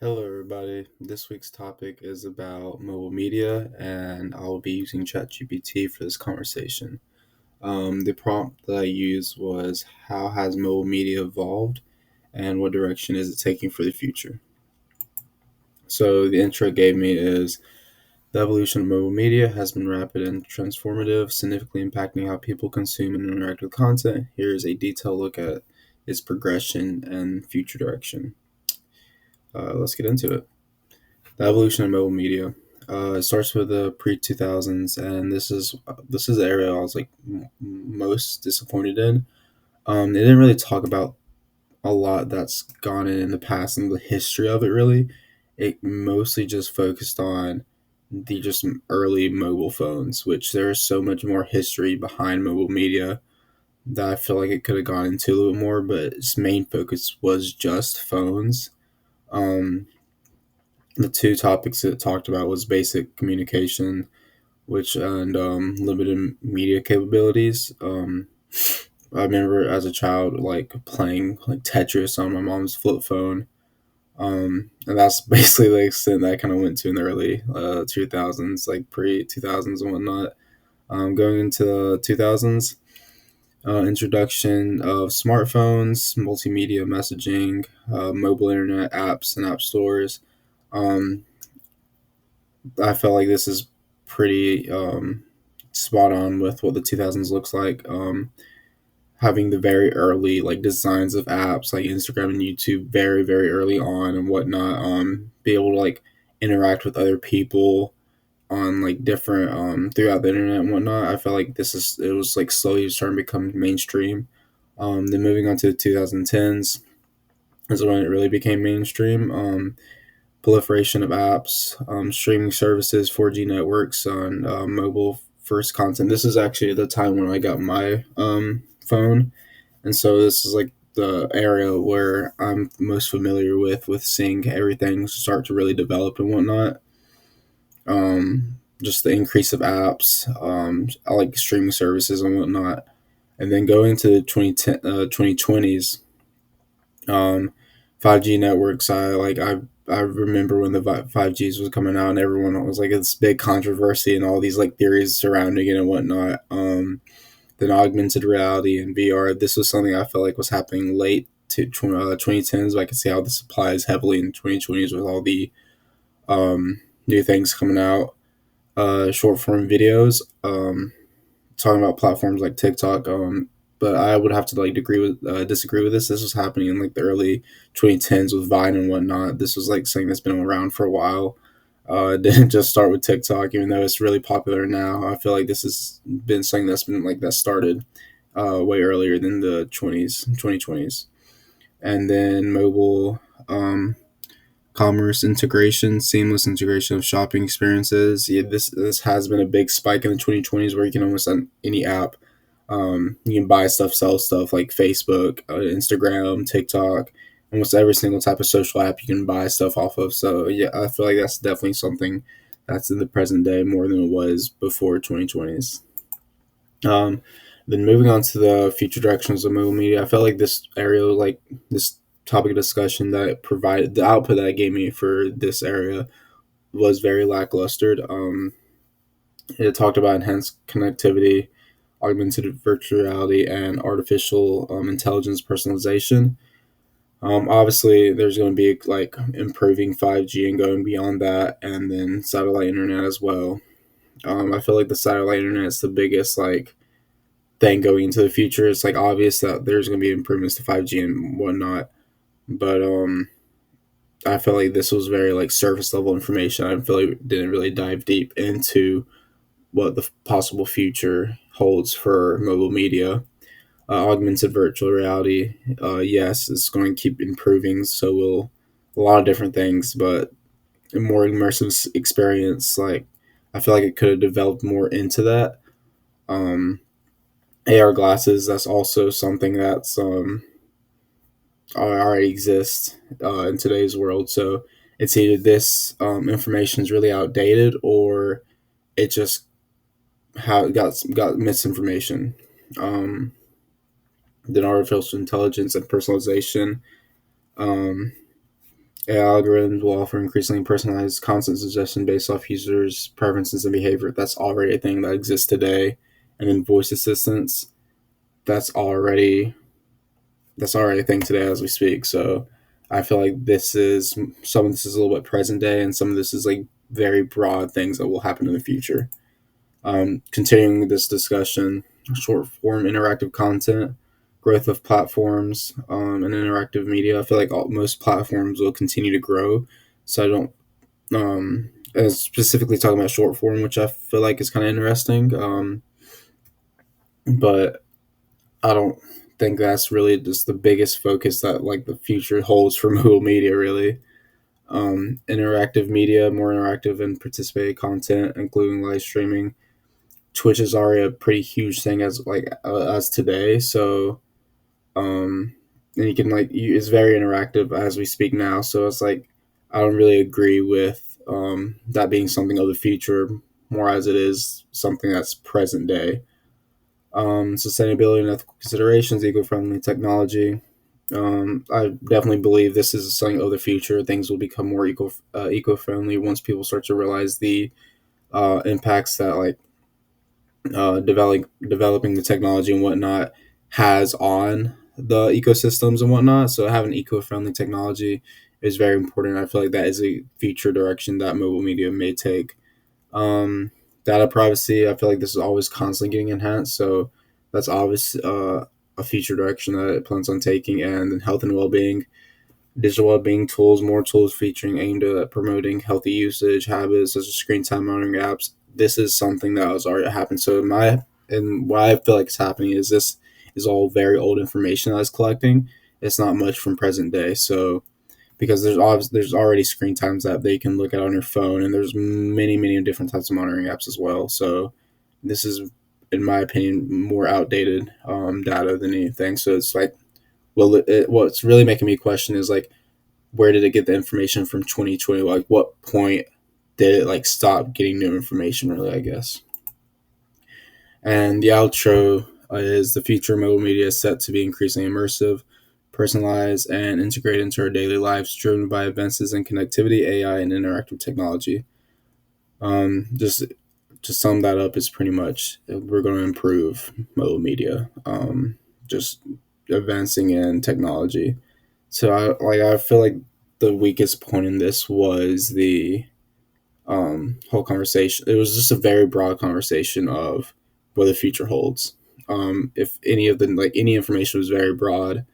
Hello, everybody. This week's topic is about mobile media, and I'll be using ChatGPT for this conversation. The prompt that I used was, how has mobile media evolved, and what direction is it taking for the future? So, the intro it gave me is, the evolution of mobile media has been rapid and transformative, significantly impacting how people consume and interact with content. Here is a detailed look at its progression and future direction. Let's get into it. The evolution of mobile media. It starts with the pre 2000s, and this is the area I was like most disappointed in. They didn't really talk about a lot that's gone in the past and the history of it. Really, it mostly just focused on the just early mobile phones, which there is so much more history behind mobile media that I feel like it could have gone into a little more. But its main focus was just phones. Um, the two topics it talked about was basic communication, which and limited media capabilities. I remember as a child like playing like Tetris on my mom's flip phone. And that's basically the extent that I kind of went to in the early 2000s, like pre 2000s and whatnot. Going into the 2000s, introduction of smartphones, multimedia messaging, mobile internet apps and app stores. Um, I felt like this is pretty spot on with what the 2000s looks like. Having the very early like designs of apps like Instagram and YouTube very early on and whatnot. Be able to like interact with other people on like different throughout the internet and whatnot. I felt like it was like slowly starting to become mainstream. Then moving on to the 2010s is when it really became mainstream. Proliferation of apps, streaming services, 4G networks on mobile first content. This is actually the time when I got my phone, and so this is like the area where I'm most familiar with seeing everything start to really develop and whatnot. Just the increase of apps, I like streaming services and whatnot, and then going to the 2020s, um, 5G networks. I remember when the 5Gs was coming out and everyone was like this big controversy and all these like theories surrounding it and whatnot. Then augmented reality and VR. This was something I felt like was happening late to 2010s, but I can see how this applies heavily in 2020s with all the new things coming out. Short form videos. Talking about platforms like TikTok. But I would have to like disagree with this. This was happening in like the early 2010s with Vine and whatnot. This was like something that's been around for a while. It didn't just start with TikTok, even though it's really popular now. I feel like this has been something that's been like that started way earlier than the 2020s. And then mobile commerce integration, seamless integration of shopping experiences. Yeah, this has been a big spike in the 2020s where you can almost on any app, you can buy stuff, sell stuff like Facebook, Instagram, TikTok, almost every single type of social app you can buy stuff off of. So yeah, I feel like that's definitely something that's in the present day more than it was before 2020s. Um, then moving on to the future directions of mobile media, I felt like this area, like this topic of discussion that it provided, the output that it gave me for this area was very lackluster. It talked about enhanced connectivity, augmented virtual reality, and artificial intelligence personalization. Obviously, there's going to be like improving 5G and going beyond that, and then satellite internet as well. I feel like the satellite internet is the biggest like thing going into the future. It's like obvious that there's going to be improvements to 5G and whatnot, but I feel like this was very like surface level information. I feel like it didn't really dive deep into what the possible future holds for mobile media. Augmented virtual reality, yes, it's going to keep improving. So will a lot of different things, but a more immersive experience. Like I feel like it could have developed more into that. Um, AR glasses. That's also something that's already exists in today's world. So it's either this information is really outdated or it just how it got misinformation. Um, then artificial intelligence and personalization. Um, AI algorithms will offer increasingly personalized content suggestion based off users' preferences and behavior. That's already a thing that exists today. And then voice assistants, that's already that's already a thing today as we speak. So I feel like some of this is a little bit present day, and some of this is like very broad things that will happen in the future. Continuing this discussion, short form interactive content, growth of platforms, and interactive media. I feel like most platforms will continue to grow. So I don't, and specifically talking about short form, which I feel like is kind of interesting. But I don't think that's really just the biggest focus that like the future holds for mobile media, really. Interactive media, more interactive and participated content, including live streaming. Twitch is already a pretty huge thing as today. So and you can it's very interactive as we speak now. So it's like I don't really agree with that being something of the future, more as it is something that's present day. Sustainability and ethical considerations, eco-friendly technology. I definitely believe this is something of the future. Things will become more eco-friendly once people start to realize the impacts that developing the technology and whatnot has on the ecosystems and whatnot. So having eco-friendly technology is very important. I feel like that is a future direction that mobile media may take. Um, Data privacy, I feel like this is always constantly getting enhanced. So that's obvious a future direction that it plans on taking. And then health and well-being, digital well-being tools, more tools featuring aimed at promoting healthy usage habits such as screen time monitoring apps. This is something that has already happened. So what I feel like is happening is this is all very old information that it's collecting. It's not much from present day. So because there's already screen times that they can look at on your phone, and there's many different types of monitoring apps as well. So this is, in my opinion, more outdated data than anything. So it's like, what's really making me question is like, where did it get the information from 2020? Like, what point did it like stop getting new information? Really, I guess. And the outro is the future of mobile media is set to be increasingly immersive, personalized, and integrated into our daily lives, driven by advances in connectivity, AI, and interactive technology. Just to sum that up, is pretty much we're going to improve mobile media, just advancing in technology. So I feel like the weakest point in this was the whole conversation. It was just a very broad conversation of what the future holds. If any of the any information was very broad,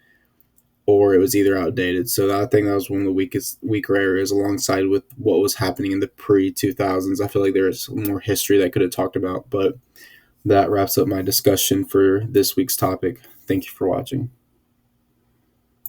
or it was either outdated. So I think that was one of the weaker areas, alongside with what was happening in the pre 2000s. I feel like there's more history that could have talked about, but that wraps up my discussion for this week's topic. Thank you for watching.